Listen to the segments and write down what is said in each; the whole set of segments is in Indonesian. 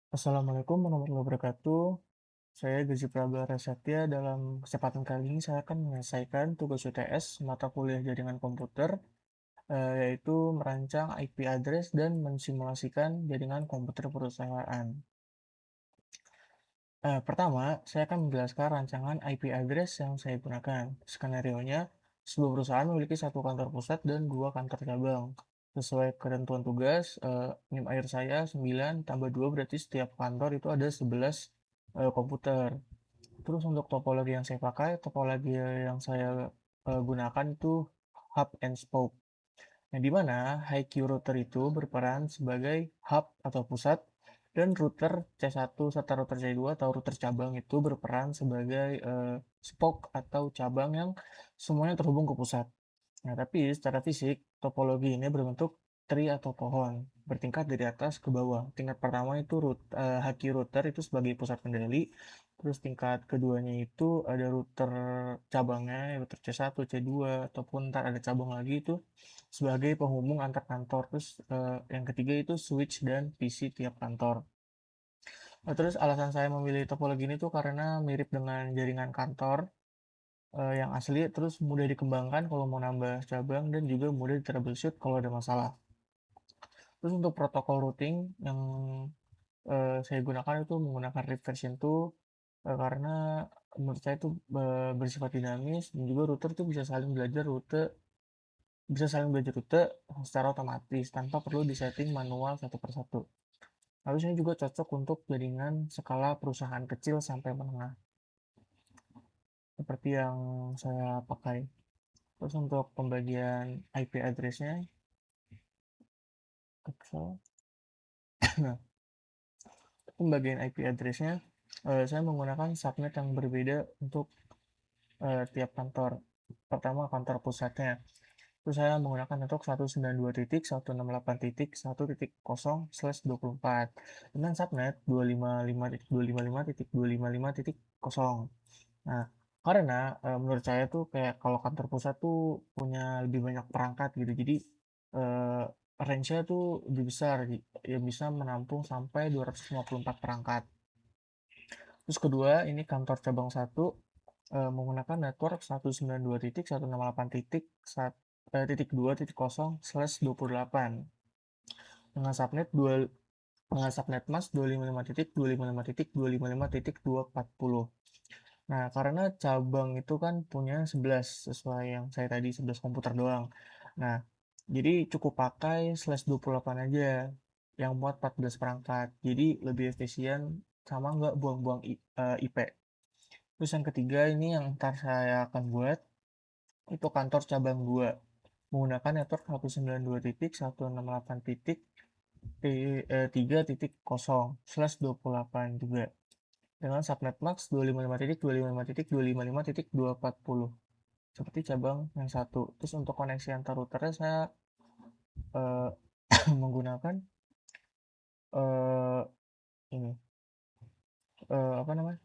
Assalamualaikum warahmatullahi wabarakatuh. Saya Gazi Prabara Satya. Dalam kesempatan kali ini saya akan menyelesaikan tugas UTS mata kuliah jaringan komputer, yaitu merancang IP address dan mensimulasikan jaringan komputer perusahaan. Pertama, saya akan menjelaskan rancangan IP address yang saya gunakan. Skenario-nya, sebuah perusahaan memiliki satu kantor pusat dan dua kantor cabang. Sesuai ketentuan tugas, NIM air saya 9 tambah 2 berarti setiap kantor itu ada 11 komputer. Terus untuk topologi yang saya pakai, topologi yang saya gunakan itu hub and spoke. Yang di mana HiQ router itu berperan sebagai hub atau pusat dan router C1 serta router C2 atau router cabang itu berperan sebagai spoke atau cabang yang semuanya terhubung ke pusat. Nah, tapi secara fisik, topologi ini berbentuk tree atau pohon, bertingkat dari atas ke bawah. Tingkat pertama itu haki router itu sebagai pusat kendali, terus tingkat keduanya itu ada router cabangnya, router C1, C2, ataupun ntar ada cabang lagi itu sebagai penghubung antar kantor. Terus yang ketiga itu switch dan PC tiap kantor. Nah, terus alasan saya memilih topologi ini tuh karena mirip dengan jaringan kantor yang asli, terus mudah dikembangkan kalau mau nambah cabang dan juga mudah di troubleshoot kalau ada masalah. Terus untuk protokol routing yang saya gunakan itu menggunakan RIP version 2 karena menurut saya itu bersifat dinamis dan juga router itu bisa saling belajar rute secara otomatis tanpa perlu disetting manual satu persatu. Lalu ini juga cocok untuk jaringan skala perusahaan kecil sampai menengah seperti yang saya pakai. Terus untuk pembagian IP address-nya, nah, pembagian IP address-nya saya menggunakan subnet yang berbeda untuk tiap kantor. Pertama kantor pusatnya. Itu saya menggunakan network 192.168.1.0/24 dengan subnet 255.255.255.0. Nah, karena menurut saya tuh kayak kalau kantor pusat tuh punya lebih banyak perangkat gitu. Jadi eh, range-nya tuh lebih besar, ya bisa menampung sampai 254 perangkat. Terus kedua, ini kantor cabang satu menggunakan network 192.168.2.0/28 dengan subnet 2 dengan subnet mask 255.255.255.240. Nah, karena cabang itu kan punya 11 sesuai yang saya tadi 11 komputer doang. Nah, jadi cukup pakai slash 28 aja yang muat 14 perangkat. Jadi lebih efisien sama nggak buang-buang IP. Terus yang ketiga ini yang ntar saya akan buat itu kantor cabang 2 menggunakan network 192.168.3.0/28 juga dengan subnet max 255.255.255.240 seperti cabang yang satu. Terus untuk koneksi antar routernya saya eh, menggunakan eh, ini apa namanya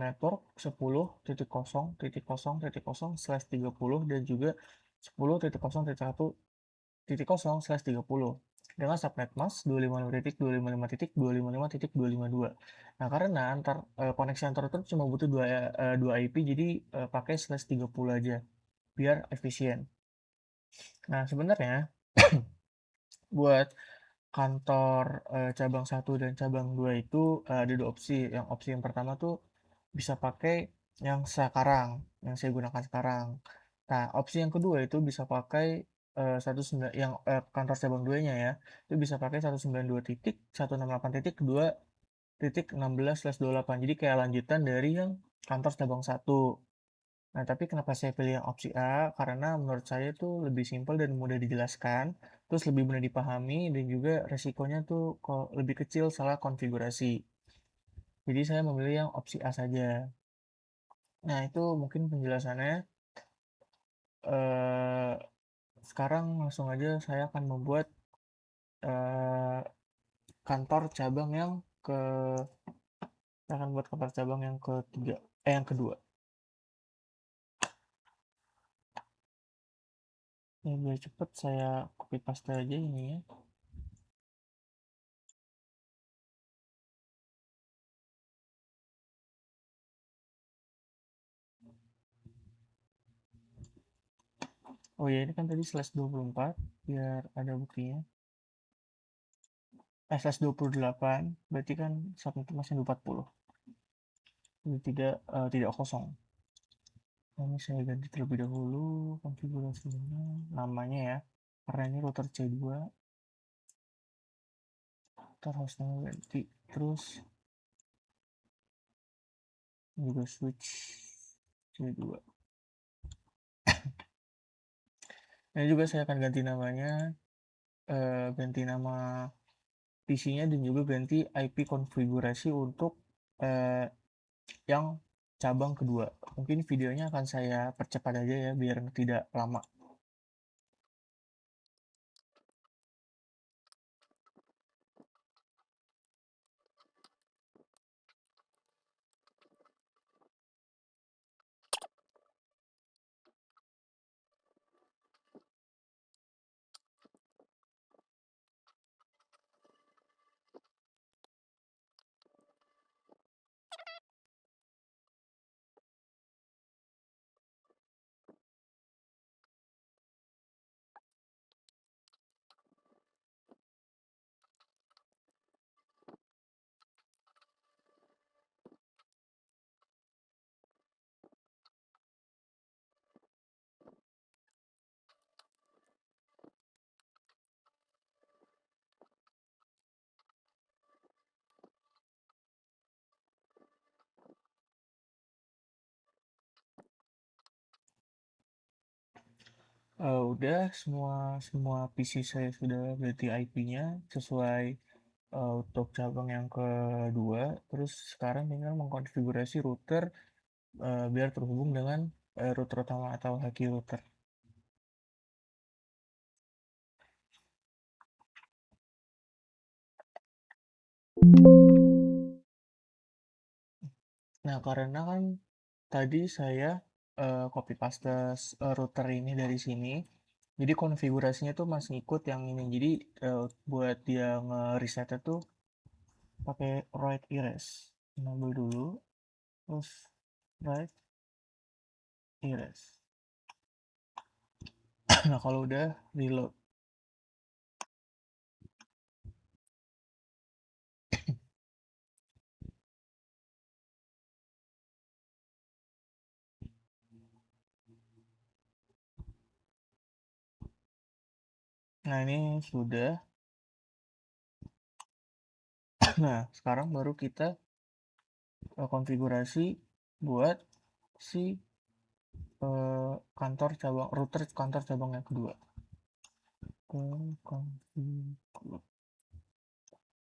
network 10.0.0.0/30 dan juga 10.0.1.0/30 dengan subnet mask 255.255.255.252. Nah, karena koneksi antar router cuma butuh dua IP, jadi pakai slash 30 aja biar efisien. Nah, sebenarnya buat kantor cabang satu dan cabang 2 itu ada dua opsi. Yang opsi yang pertama tuh bisa pakai yang sekarang, yang saya gunakan sekarang. Nah, opsi yang kedua itu bisa pakai kantor cabang 2-nya ya. Itu bisa pakai 192.168.2.16/28. Jadi kayak lanjutan dari yang kantor cabang satu. Nah, tapi kenapa saya pilih yang opsi A? Karena menurut saya itu lebih simpel dan mudah dijelaskan, terus lebih mudah dipahami, dan juga resikonya tuh kok lebih kecil salah konfigurasi. Jadi saya memilih yang opsi A saja. Nah, itu mungkin penjelasannya. Eh, Sekarang langsung aja saya akan membuat eh, kantor cabang ke, saya akan buat kantor cabang yang ketiga, yang kedua. Ini biar cepet saya copy paste aja ini ya. Oh ya, ini kan tadi /24 biar ada buktinya. /28 berarti kan subnet masih 40. Jadi tidak kosong. Ini saya ganti terlebih dahulu konfigurasinya, namanya ya. Karena ini router C2, ntar hostnya ganti. Terus juga switch C2. Ini juga saya akan ganti namanya, ganti nama PC-nya dan juga ganti IP konfigurasi untuk eh, yang cabang kedua. Mungkin videonya akan saya percepat aja ya biar tidak lama. Udah semua semua PC saya sudah ganti IP-nya sesuai untuk cabang yang kedua. Terus sekarang tinggal mengkonfigurasi router biar terhubung dengan router utama atau haki router. Nah, karena kan tadi saya copy paste router ini dari sini, jadi konfigurasinya tuh masih ikut yang ini. Jadi buat dia nge-resetnya tuh pakai write erase. Enable dulu, terus write erase. Nah, kalau udah reload. Nah, ini sudah. Nah, sekarang baru kita konfigurasi buat si kantor cabang router kantor cabang yang kedua. Konfigurasi.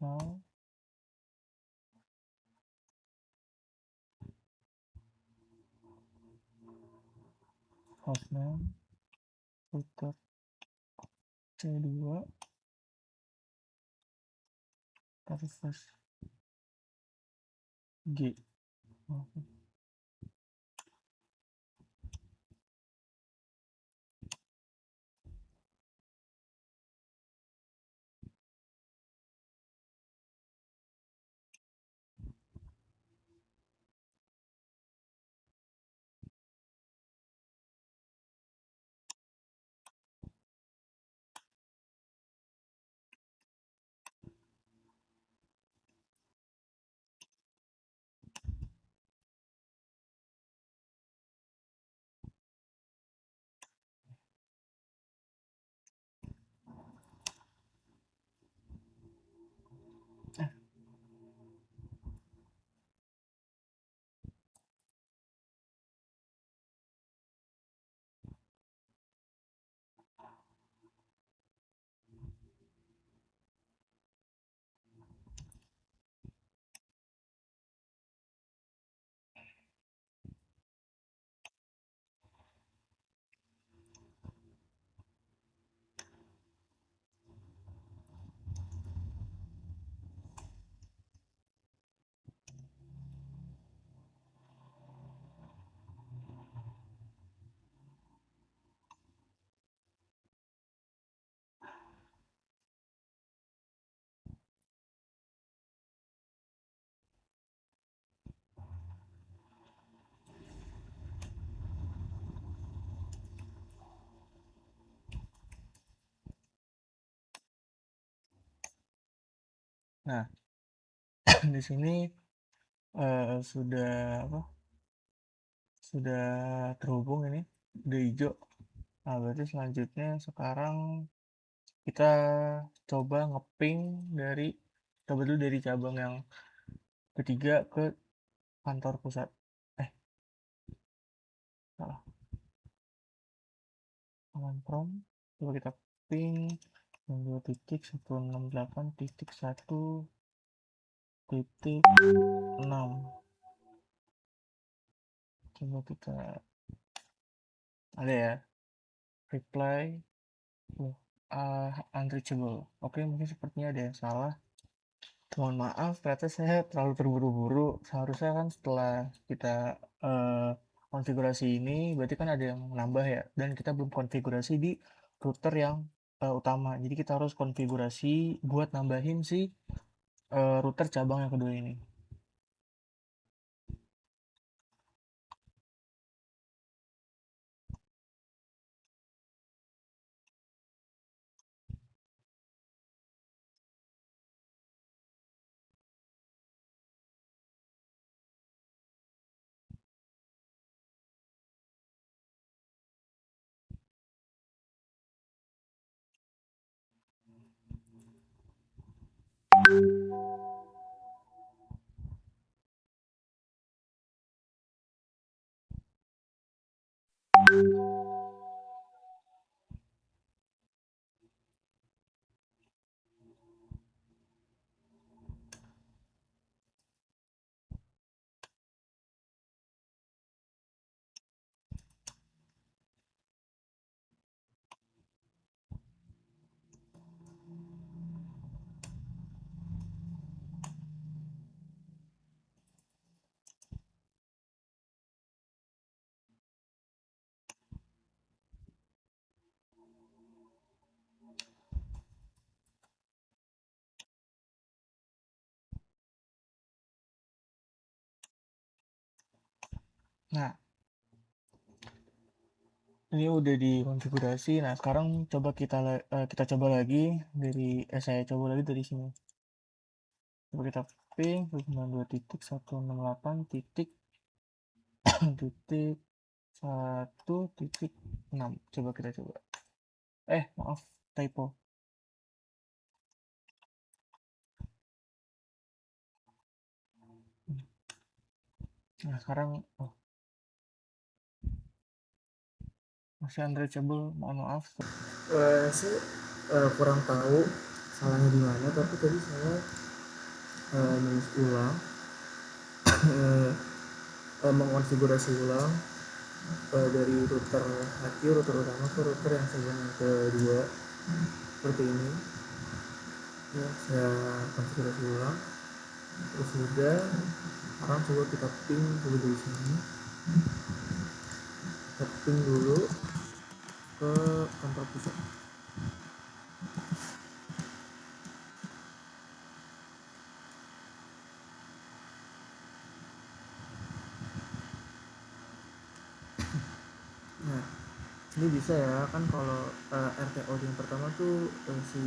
Now, hostname router C2 service G. Nah, di sini sudah apa? Sudah terhubung ini, udah hijau. Nah, berarti selanjutnya sekarang kita coba ngeping dari coba dulu dari cabang yang ketiga ke kantor pusat. Eh, salah. Command prompt. Coba kita ping 2.168.1.6. Coba kita ada ya reply unreachable. Oke, mungkin sepertinya ada yang salah. Mohon maaf, ternyata saya terlalu terburu-buru. Seharusnya kan setelah kita konfigurasi ini, berarti kan ada yang nambah ya. Dan kita belum konfigurasi di router yang utama. Jadi kita harus konfigurasi buat nambahin si router cabang yang kedua ini. Nah, ini udah dikonfigurasi. Nah, sekarang coba kita coba lagi saya coba lagi dari sini. Coba kita ping 92.168 titik titik 1.6. Coba kita coba. Maaf, typo. Nah, sekarang masih unreachable, mohon maaf. Saya kurang tahu salahnya di mana, tapi tadi saya nulis ulang, mengonfigurasi ulang dari router HQ, router utama ke router yang segmen kedua seperti ini. Ya, saya konfigurasi ulang. Terus sudah, sekarang coba kita ping dulu dari sini. Kita ping dulu ke kantor pusat. Nah, ini bisa ya kan kalau RTO yang pertama tuh si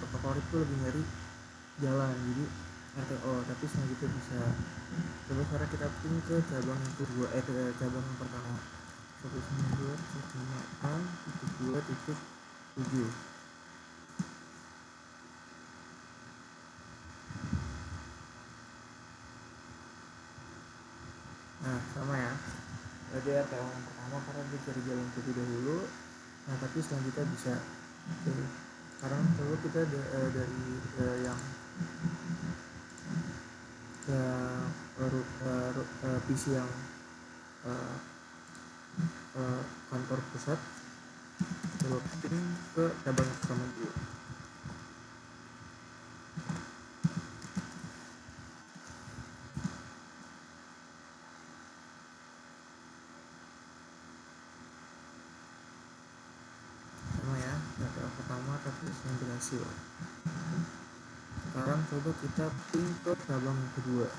protokol itu lebih nyari jalan, jadi RTO, tapi selanjutnya bisa. Coba sekarang kita ping ke cabang yang kedua, ke cabang yang pertama 192.168.2.7. Nah, sama ya, berarti RTO yang pertama karena dia cari jalan kedua dahulu. Nah, tapi selanjutnya bisa. Oke, sekarang coba kita dari yang PC yang kantor pusat, coba ping ke cabang yang pertama dulu. Sama ya, RTO pertama tapi yang berhasil. Sekarang coba kita ping ke cabang yang kedua.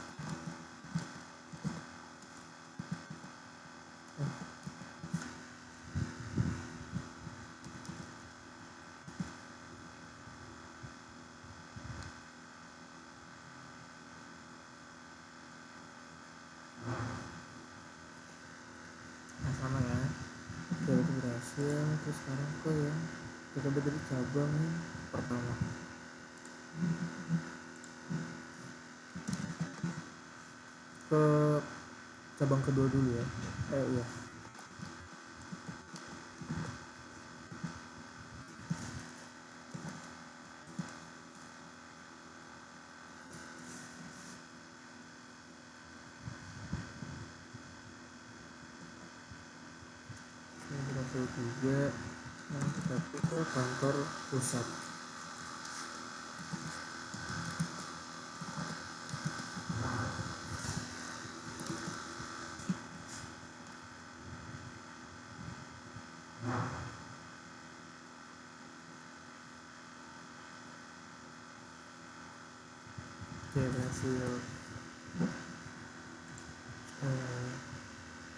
Ya terus sekarang ke yang kita dari cabang yang pertama. Ke cabang kedua dulu ya. Iya. Yang kita juga yang kita ke kantor pusat. Oke, berhasil.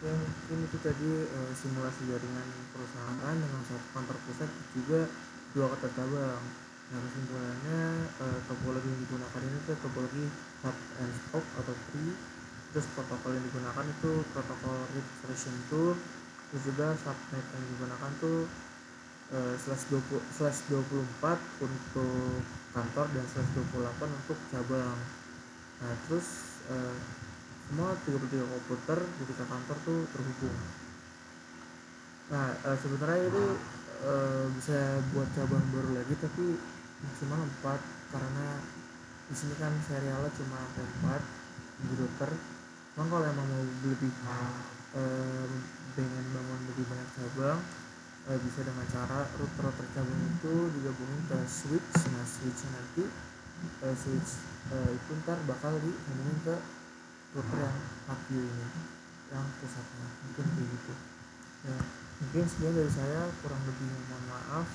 Ya mungkin itu tadi simulasi jaringan perusahaan dengan satu kantor pusat juga dua kantor cabang. Nah kesimpulannya topologi yang digunakan ini tuh topologi hub and spoke atau tree. Terus protokol yang digunakan itu protokol RIP version 2. Terus juga subnet yang digunakan tuh /24 untuk kantor dan /28 untuk cabang. Nah terus semua 33 komputer di tiga kantor tuh terhubung. Nah sebenarnya itu bisa buat cabang baru lagi tapi maksimal 4 karena di sini kan serialnya cuma 4 di router. Cuman kalau emang mau lebih pengen bangun lebih banyak cabang bisa dengan cara router cabang itu digabungin ke switch. Nah switch nanti switch itu ntar bakal dihubungin ke router yang APU ini yang pusatnya, mungkin kayak gitu ya. Mungkin sekian dari saya, kurang lebih mohon maaf.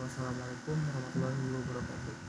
Wassalamualaikum warahmatullahi wabarakatuh.